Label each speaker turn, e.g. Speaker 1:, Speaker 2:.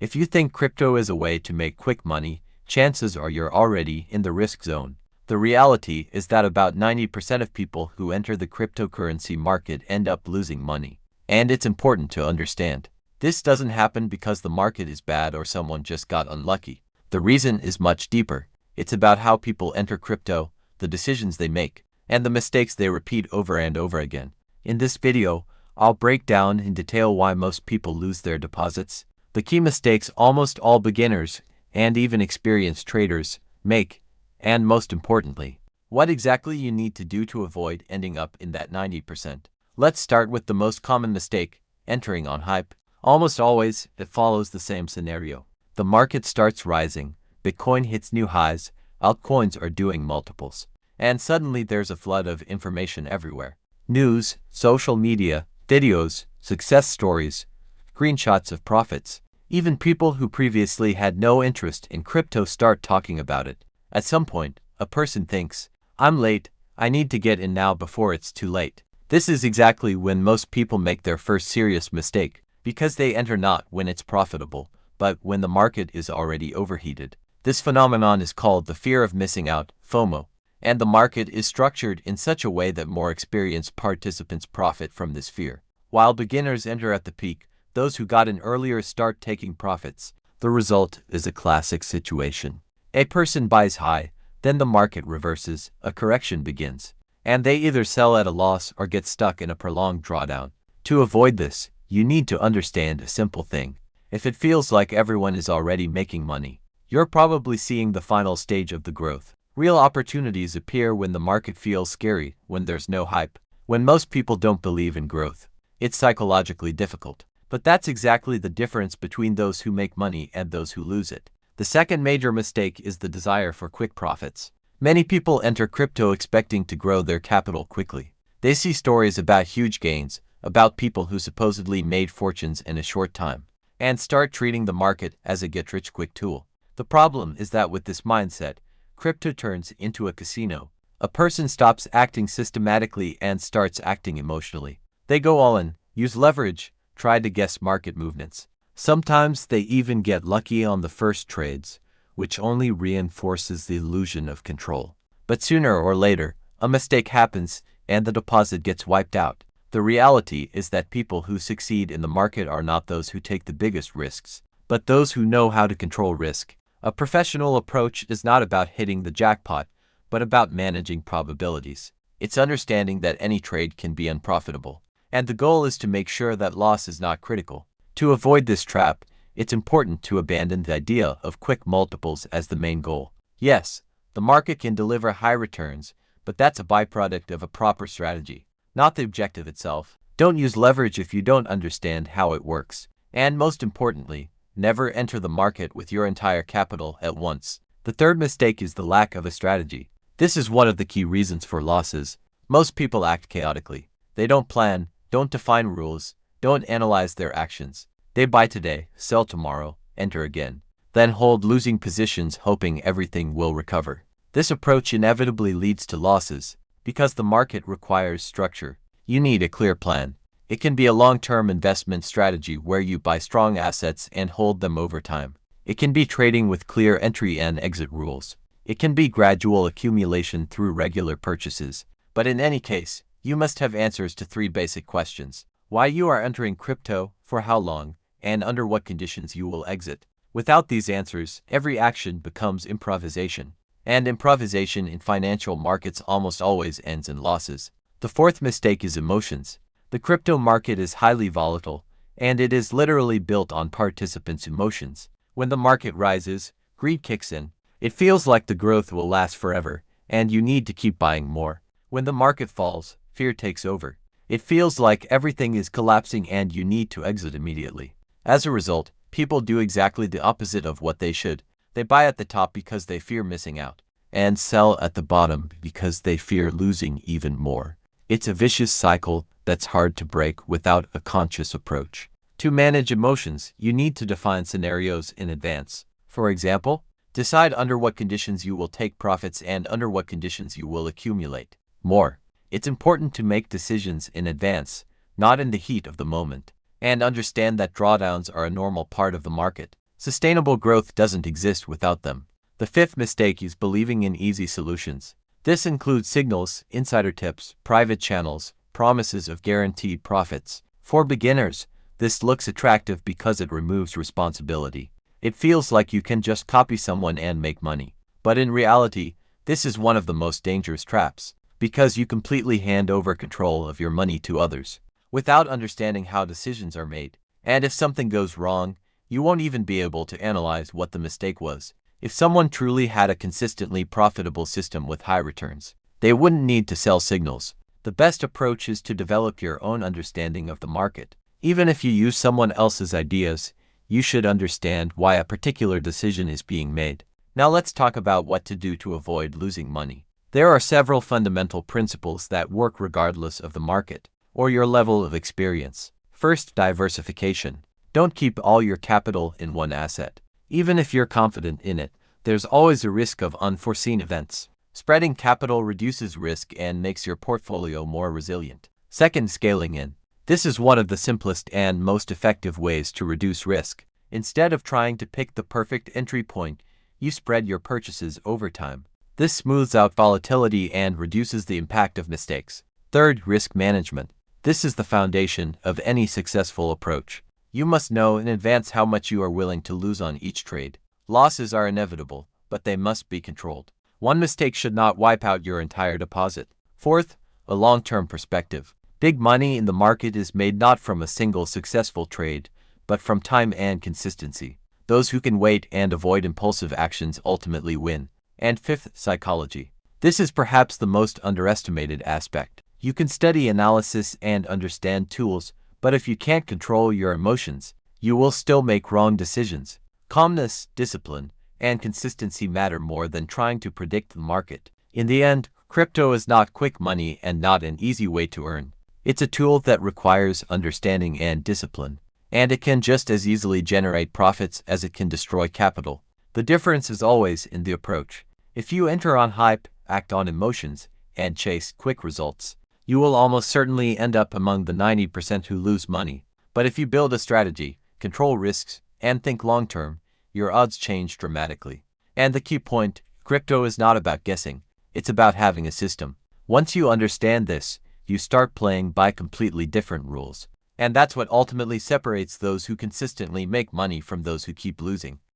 Speaker 1: If you think crypto is a way to make quick money, chances are you're already in the risk zone. The reality is that about 90% of people who enter the cryptocurrency market end up losing money. And it's important to understand. This doesn't happen because the market is bad or someone just got unlucky. The reason is much deeper. It's about how people enter crypto, the decisions they make, and the mistakes they repeat over and over again. In this video, I'll break down in detail why most people lose their deposits, the key mistakes almost all beginners and even experienced traders make, and most importantly, what exactly you need to do to avoid ending up in that 90%. Let's start with the most common mistake, entering on hype. Almost always, it follows the same scenario. The market starts rising, Bitcoin hits new highs, altcoins are doing multiples, and suddenly there's a flood of information everywhere. News, social media, videos, success stories, screenshots of profits. Even people who previously had no interest in crypto start talking about it. At some point, a person thinks, I'm late, I need to get in now before it's too late. This is exactly when most people make their first serious mistake, because they enter not when it's profitable, but when the market is already overheated. This phenomenon is called the fear of missing out, FOMO, and the market is structured in such a way that more experienced participants profit from this fear. While beginners enter at the peak, those who got in earlier start taking profits. The result is a classic situation. A person buys high, then the market reverses, a correction begins, and they either sell at a loss or get stuck in a prolonged drawdown. To avoid this, you need to understand a simple thing. If it feels like everyone is already making money, you're probably seeing the final stage of the growth. Real opportunities appear when the market feels scary, when there's no hype, when most people don't believe in growth. It's psychologically difficult. But that's exactly the difference between those who make money and those who lose it. The second major mistake is the desire for quick profits. Many people enter crypto expecting to grow their capital quickly. They see stories about huge gains, about people who supposedly made fortunes in a short time, and start treating the market as a get-rich-quick tool. The problem is that with this mindset, crypto turns into a casino. A person stops acting systematically and starts acting emotionally. They go all in, use leverage, try to guess market movements. Sometimes they even get lucky on the first trades, which only reinforces the illusion of control. But sooner or later, a mistake happens and the deposit gets wiped out. The reality is that people who succeed in the market are not those who take the biggest risks, but those who know how to control risk. A professional approach is not about hitting the jackpot, but about managing probabilities. It's understanding that any trade can be unprofitable, and the goal is to make sure that loss is not critical. To avoid this trap, it's important to abandon the idea of quick multiples as the main goal. Yes, the market can deliver high returns, but that's a byproduct of a proper strategy, not the objective itself. Don't use leverage if you don't understand how it works. And most importantly, never enter the market with your entire capital at once. The third mistake is the lack of a strategy. This is one of the key reasons for losses. Most people act chaotically. They don't plan, don't define rules, don't analyze their actions. They buy today, sell tomorrow, enter again, then hold losing positions hoping everything will recover. This approach inevitably leads to losses, because the market requires structure. You need a clear plan. It can be a long-term investment strategy where you buy strong assets and hold them over time. It can be trading with clear entry and exit rules. It can be gradual accumulation through regular purchases. But in any case, you must have answers to three basic questions. Why you are entering crypto, for how long, and under what conditions you will exit. Without these answers, every action becomes improvisation. And improvisation in financial markets almost always ends in losses. The fourth mistake is emotions. The crypto market is highly volatile, and it is literally built on participants' emotions. When the market rises, greed kicks in. It feels like the growth will last forever, and you need to keep buying more. When the market falls, fear takes over. It feels like everything is collapsing and you need to exit immediately. As a result, people do exactly the opposite of what they should. They buy at the top because they fear missing out, and sell at the bottom because they fear losing even more. It's a vicious cycle that's hard to break without a conscious approach. To manage emotions, you need to define scenarios in advance. For example, decide under what conditions you will take profits and under what conditions you will accumulate more. It's important to make decisions in advance, not in the heat of the moment, and understand that drawdowns are a normal part of the market. Sustainable growth doesn't exist without them. The fifth mistake is believing in easy solutions. This includes signals, insider tips, private channels, promises of guaranteed profits. For beginners, this looks attractive because it removes responsibility. It feels like you can just copy someone and make money. But in reality, this is one of the most dangerous traps, because you completely hand over control of your money to others, without understanding how decisions are made. And if something goes wrong, you won't even be able to analyze what the mistake was. If someone truly had a consistently profitable system with high returns, they wouldn't need to sell signals. The best approach is to develop your own understanding of the market. Even if you use someone else's ideas, you should understand why a particular decision is being made. Now let's talk about what to do to avoid losing money. There are several fundamental principles that work regardless of the market or your level of experience. First, diversification. Don't keep all your capital in one asset. Even if you're confident in it, there's always a risk of unforeseen events. Spreading capital reduces risk and makes your portfolio more resilient. Second, scaling in. This is one of the simplest and most effective ways to reduce risk. Instead of trying to pick the perfect entry point, you spread your purchases over time. This smooths out volatility and reduces the impact of mistakes. Third, risk management. This is the foundation of any successful approach. You must know in advance how much you are willing to lose on each trade. Losses are inevitable, but they must be controlled. One mistake should not wipe out your entire deposit. Fourth, a long-term perspective. Big money in the market is made not from a single successful trade, but from time and consistency. Those who can wait and avoid impulsive actions ultimately win. And fifth, psychology. This is perhaps the most underestimated aspect. You can study analysis and understand tools, but if you can't control your emotions, you will still make wrong decisions. Calmness, discipline, and consistency matter more than trying to predict the market. In the end, crypto is not quick money and not an easy way to earn. It's a tool that requires understanding and discipline, and it can just as easily generate profits as it can destroy capital. The difference is always in the approach. If you enter on hype, act on emotions, and chase quick results, you will almost certainly end up among the 90% who lose money. But if you build a strategy, control risks, and think long-term, your odds change dramatically. And the key point, crypto is not about guessing, it's about having a system. Once you understand this, you start playing by completely different rules. And that's what ultimately separates those who consistently make money from those who keep losing.